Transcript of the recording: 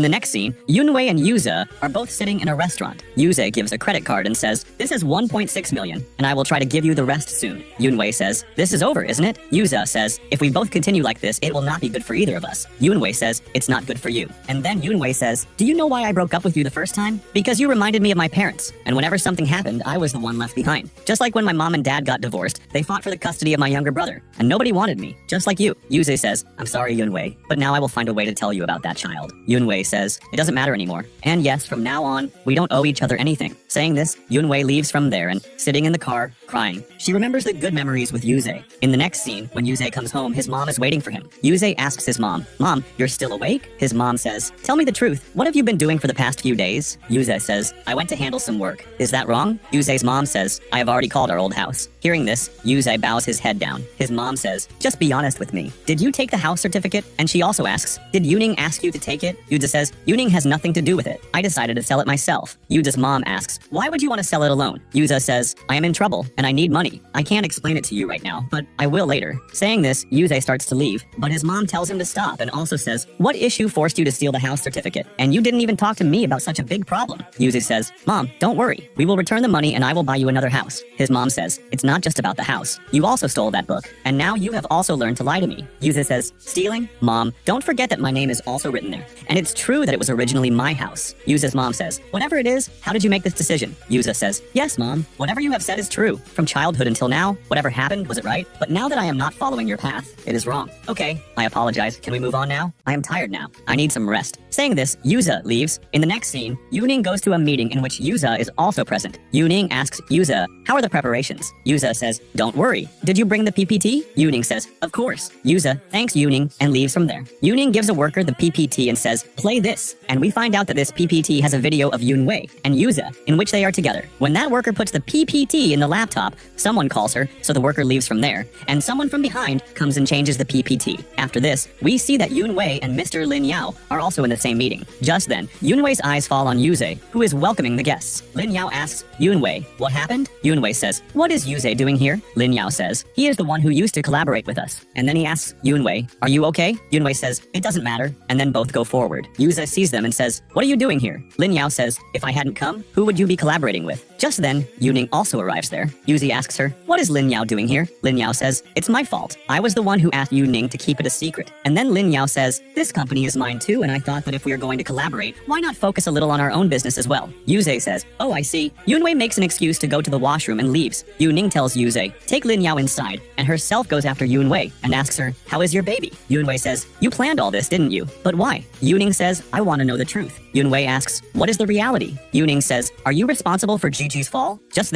In the next scene, Yunwei and Yuza are both sitting in a restaurant. Yuza gives a credit card and says, "This is 1.6 million, and I will try to give you the rest soon." Yunwei says, "This is over, isn't it?" Yuza says, "If we both continue like this, it will not be good for either of us." Yunwei says, "It's not good for you." And then Yunwei says, "Do you know why I broke up with you the first time? Because you reminded me of my parents, and whenever something happened, I was the one left behind. Just like when my mom and dad got divorced, they fought for the custody of my younger brother, and nobody wanted me, just like you." Yuza says, "I'm sorry, Yunwei, but now I will find a way to tell you about that child." Yunwei says, "It doesn't matter anymore. And yes, from now on, we don't owe each other anything." Saying this, Yunwei leaves from there and, sitting in the car, crying. She remembers the good memories with Yuze. In the next scene, when Yuze comes home, his mom is waiting for him. Yuze asks his mom, "Mom, you're still awake?" His mom says, "Tell me the truth. What have you been doing for the past few days?" Yuze says, "I went to handle some work. Is that wrong?" Yuze's mom says, "I have already called our old house." Hearing this, Yuze bows his head down. His mom says, "Just be honest with me. Did you take the house certificate?" And she also asks, "Did Yuning ask you to take it?" Yuze says, "Yuning has nothing to do with it. I decided to sell it myself." Yuza's mom asks, "Why would you want to sell it alone?" Yuza says, "I am in trouble, and I need money. I can't explain it to you right now, but I will later." Saying this, Yuze starts to leave, but his mom tells him to stop and also says, "What issue forced you to steal the house certificate? And you didn't even talk to me about such a big problem." Yuze says, "Mom, don't worry. We will return the money and I will buy you another house." His mom says, "It's not just about the house. You also stole that book, and now you have also learned to lie to me." Yuze says, "Stealing? Mom, don't forget that my name is also written there, and it's true that it was originally my house." Yuze's mom says, "Whatever it is, how did you make this decision?" Yuze says, "Yes, Mom. Whatever you have said is true. From childhood until now, whatever happened, was it right? But now that I am not following your path, it is wrong. Okay, I apologize. Can we move on now? I am tired now. I need some rest." Saying this, Yuza leaves. In the next scene, Yuning goes to a meeting in which Yuza is also present. Yuning asks Yuza, "How are the preparations?" Yuza says, "Don't worry. Did you bring the PPT?" Yuning says, "Of course." Yuza thanks Yuning and leaves from there. Yuning gives a worker the PPT and says, "Play this." And we find out that this PPT has a video of Yunwei and Yuza in which they are together. When that worker puts the PPT in the laptop, someone calls her, so the worker leaves from there, and someone from behind comes and changes the PPT. After this, we see that Yunwei and Mr. Lin Yao are also in the same meeting. Just then, Yunwei's eyes fall on Yuze, who is welcoming the guests. Lin Yao asks, "Yunwei, what happened?" Yunwei says, "What is Yuze doing here?" Lin Yao says, "He is the one who used to collaborate with us." And then he asks Yunwei, "Are you okay?" Yunwei says, "It doesn't matter," and then both go forward. Yuze sees them and says, "What are you doing here?" Lin Yao says, "If I hadn't come, who would you be collaborating with?" Just then, Yuning also arrives there. Yuzi asks her, "What is Lin Yao doing here?" Lin Yao says, "It's my fault. I was the one who asked Yuning to keep it a secret." And then Lin Yao says, "This company is mine too, and I thought that if we are going to collaborate, why not focus a little on our own business as well?" Yuze says, "Oh, I see." Yunwei makes an excuse to go to the washroom and leaves. Yuning tells Yuze, "Take Lin Yao inside," and herself goes after Yunwei and asks her, "How is your baby?" Yunwei says, "You planned all this, didn't you? But why?" Yuning says, "I want to know the truth." Yunwei asks, "What is the reality?" Yuning says, "Are you responsible for Gigi's fall?" Just